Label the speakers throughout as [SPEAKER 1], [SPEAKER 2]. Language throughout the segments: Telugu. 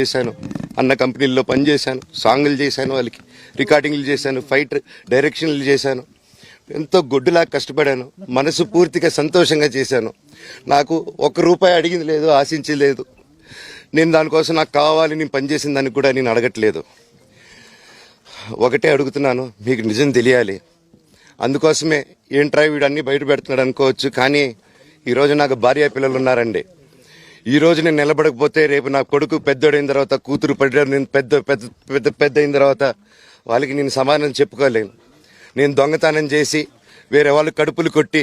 [SPEAKER 1] చేశాను, అన్న కంపెనీల్లో పనిచేశాను, సాంగులు చేశాను, వాళ్ళకి రికార్డింగ్లు చేశాను, ఫైట్ డైరెక్షన్లు చేశాను. ఎంతో గొడ్డులా కష్టపడాను, మనసు పూర్తిగా సంతోషంగా చేశాను. నాకు ₹1 అడిగింది లేదు, ఆశించలేదు. నేను దానికోసం నాకు కావాలి, నేను పనిచేసిన దానికి కూడా నేను అడగట్లేదు. ఒకటే అడుగుతున్నాను, మీకు నిజం తెలియాలి. అందుకోసమే ఏంట్రా వీడు అన్నీ బయట పెడుతున్నాడు అనుకోవచ్చు, కానీ ఈరోజు నాకు భార్య పిల్లలు ఉన్నారండి. ఈరోజు నేను నిలబడకపోతే రేపు నా కొడుకు పెద్దోడైన తర్వాత, కూతురు నేను పెద్ద అయిన తర్వాత వాళ్ళకి నేను సమాధానం చెప్పుకోలేను. నేను దొంగతనం చేసి వేరే వాళ్ళు కడుపులు కొట్టి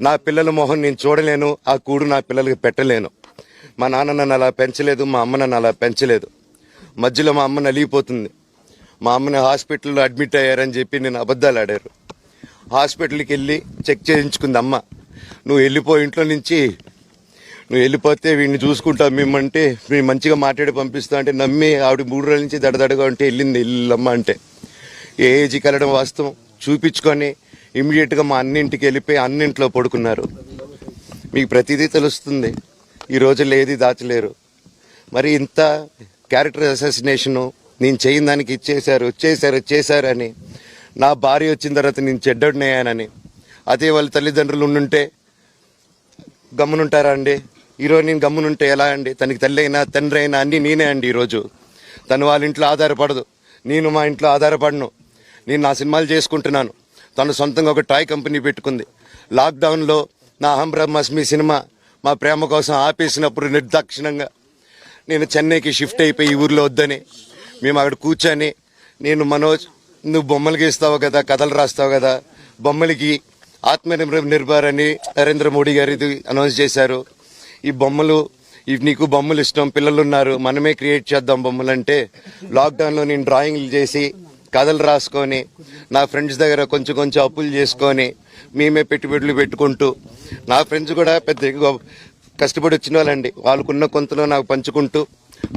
[SPEAKER 1] నా పిల్లల మొహం నేను చూడలేను, ఆ కూడు నా పిల్లలకి పెట్టలేను. మా నాన్న నన్ను అలా పెంచలేదు, మా అమ్మ నన్ను అలా పెంచలేదు. మధ్యలో మా అమ్మ నలిగిపోతుంది. మా అమ్మని హాస్పిటల్లో అడ్మిట్ అయ్యారని చెప్పి నేను అబద్ధాలు ఆడారు. హాస్పిటల్కి వెళ్ళి చెక్ చేయించుకుంది అమ్మ. నువ్వు వెళ్ళిపో ఇంట్లో నుంచి, నువ్వు వెళ్ళిపోతే వీడిని చూసుకుంటావు మేమంటే, మేము మంచిగా మాట్లాడి పంపిస్తా అంటే నమ్మి ఆవిడ 3 రోజుల నుంచి దడదడగా ఉంటే వెళ్ళింది ఇల్లమ్మ అంటే. ఏజీ కలడం వాస్తవం చూపించుకొని ఇమ్మీడియట్గా మా అన్నింటికి వెళ్ళిపోయి అన్నింట్లో పడుకున్నారు. మీకు ప్రతిదీ తెలుస్తుంది. ఈ రోజుల్లో ఏది దాచలేరు. మరి ఇంత క్యారెక్టర్ అసాసినేషను నేను చేయని దానికి చేశారు అని, నా భార్య వచ్చిన తర్వాత నేను చెడ్డోడినయ్యానని, అదే వాళ్ళ తల్లిదండ్రులు ఉండుంటే గమ్మునుంటారా అండి? ఈరోజు నేను గమ్మునుంటే ఎలా అండి? తనకి తల్లి అయినా తండ్రి అయినా అన్నీ నేనే అండి. ఈరోజు తను వాళ్ళ ఇంట్లో ఆధారపడదు, నేను మా ఇంట్లో ఆధారపడను. నేను నా సినిమాలు చేసుకుంటున్నాను. తను సొంతంగా ఒక టాయ్ కంపెనీ పెట్టుకుంది. లాక్డౌన్లో నా అహం బ్రహ్మాస్మి సినిమా మా ప్రేమ కోసం ఆపేసినప్పుడు నిర్దాక్షిణంగా నేను చెన్నైకి షిఫ్ట్ అయిపోయి ఈ ఊర్లో వద్దని మేము అక్కడ కూర్చొని, నేను మనోజ్ నువ్వు బొమ్మలు గీస్తావు కదా, కథలు రాస్తావు కదా, బొమ్మలకి ఆత్మనిర్భర్ అని నరేంద్ర మోడీ గారు ఇది అనౌన్స్ చేశారు. ఈ బొమ్మలు, నీకు బొమ్మలు ఇష్టం, పిల్లలు ఉన్నారు, మనమే క్రియేట్ చేద్దాం బొమ్మలు అంటే, లాక్డౌన్లో నేను డ్రాయింగ్లు చేసి కథలు రాసుకొని నా ఫ్రెండ్స్ దగ్గర కొంచెం అప్పులు చేసుకొని మేమే పెట్టుబడులు పెట్టుకుంటూ, నా ఫ్రెండ్స్ కూడా పెద్ద కష్టపడి వచ్చిన వాళ్ళండి. వాళ్ళకున్న కొంతలో నాకు పంచుకుంటూ,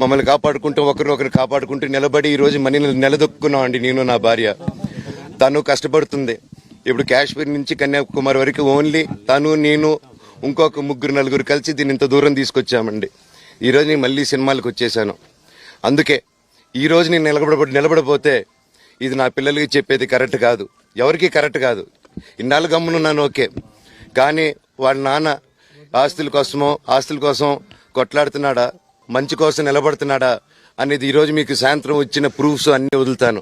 [SPEAKER 1] మమ్మల్ని కాపాడుకుంటూ, ఒకరినొకరు కాపాడుకుంటూ నిలబడి ఈరోజు మనీని నిలదొక్కున్నామండి. నేను నా భార్య, తను కష్టపడుతుంది. ఇప్పుడు కాశ్మీర్ నుంచి కన్యాకుమారి వరకు ఓన్లీ తను, నేను, ఇంకొక 3-4 కలిసి దీన్ని ఇంత దూరం తీసుకొచ్చామండి. ఈరోజు నేను మళ్ళీ సినిమాలకు వచ్చేసాను. అందుకే ఈరోజు నేను నిలబడపోతే ఇది నా పిల్లలకి చెప్పేది కరెక్ట్ కాదు, ఎవరికి కరెక్ట్ కాదు. ఇన్నాళ్ళు గమ్మునున్నాను ఓకే, కానీ వాళ్ళ నాన్న ఆస్తుల కోసం కొట్లాడుతున్నాడా, మంచి కోసం నిలబడుతున్నాడా అనేది ఈరోజు మీకు సాయంత్రం వచ్చిన ప్రూఫ్స్ అన్ని వదులుతాను.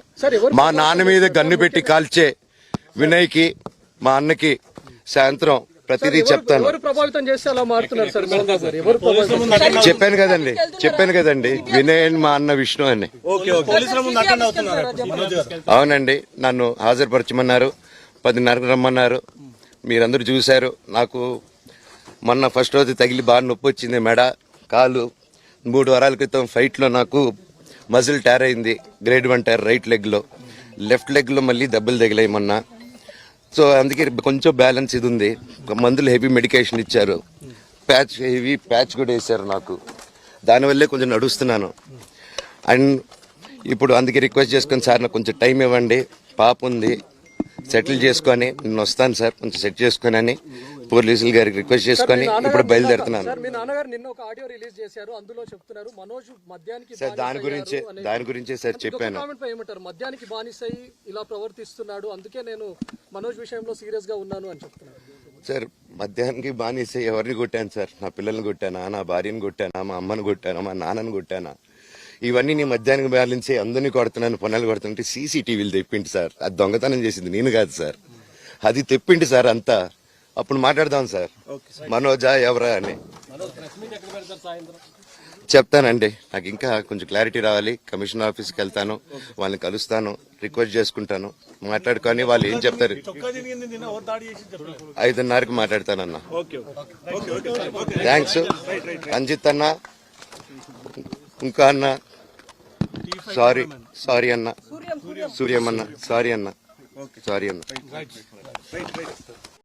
[SPEAKER 1] మా నాన్న మీద గన్ను పెట్టి కాల్చే వినయ్కి, మా అన్నకి సాయంత్రం ప్రతిదీ చెప్తాను. చెప్పాను కదండి వినయ్ అని, మా అన్న విష్ణు అని. అవునండి, నన్ను హాజరుపరచమన్నారు, 10:30 రమ్మన్నారు. మీరందరూ చూశారు. నాకు మొన్న ఫస్ట్ రోజు తగిలి బాగా నొప్పి వచ్చింది, మెడ, కాలు. 3 వారాల క్రితం ఫైట్లో నాకు మజిల్ టైర్ అయింది, గ్రేడ్ 1 టైర్ రైట్ లెగ్లో. లెఫ్ట్ లెగ్లో మళ్ళీ దెబ్బలు తగిలాయి మొన్న. సో అందుకే కొంచెం బ్యాలెన్స్ ఇది ఉంది. మందులు హెవీ మెడికేషన్ ఇచ్చారు, హెవీ ప్యాచ్ కూడా వేశారు నాకు. దానివల్లే కొంచెం నడుస్తున్నాను. అండ్ ఇప్పుడు అందుకే రిక్వెస్ట్ చేసుకొని, సార్ నాకు కొంచెం టైం ఇవ్వండి, పాప ఉంది, సెటిల్ చేసుకొని నేను వస్తాను సార్, కొంచెం సెట్ చేసుకొని అని పోలీసులు గారికి రిక్వెస్ట్ చేసుకొని ఇప్పుడు బయలుదేరుతున్నాను. సార్ దాని గురించే సార్ చెప్పాను.
[SPEAKER 2] మద్యానికి బానిసై ఇలా ప్రవర్తిస్తున్నాడు, అందుకే నేను మనోజ్ విషయంలో సీరియస్ గా ఉన్నాను అని చెప్తున్నాను.
[SPEAKER 1] సార్ మద్యానికి బానిసై ఎవరిని కొట్టాను సార్? నా పిల్లల్ని కొట్టానా, నా భార్యను కొట్టానా, మా అమ్మని కొట్టానా, మా నాన్నని కొట్టానా? ఇవన్నీ నీ మద్యానికి బ్యాలెన్స్ అందరినీ కొడుతున్నాను, పొన్నాలు కొడుతుంటే సీసీటీవీలు తెప్పిండి సార్. అది దొంగతనం చేసింది నేను కాదు సార్, అది తెప్పిండి సార్ అంతా. అప్పుడు మాట్లాడదాం సార్, మనోజా ఎవరా అని చెప్తానండి. నాకు ఇంకా కొంచెం క్లారిటీ రావాలి. కమిషనర్ ఆఫీస్కి వెళ్తాను, వాళ్ళని కలుస్తాను, రిక్వెస్ట్ చేసుకుంటాను, మాట్లాడుకొని వాళ్ళు ఏం చెప్తారు. 5:30కి మాట్లాడతానన్నా. థ్యాంక్స్ రంజిత్ అన్న, ఇంకా అన్న సారీ అన్న, సూర్యమన్న సారీ అన్న.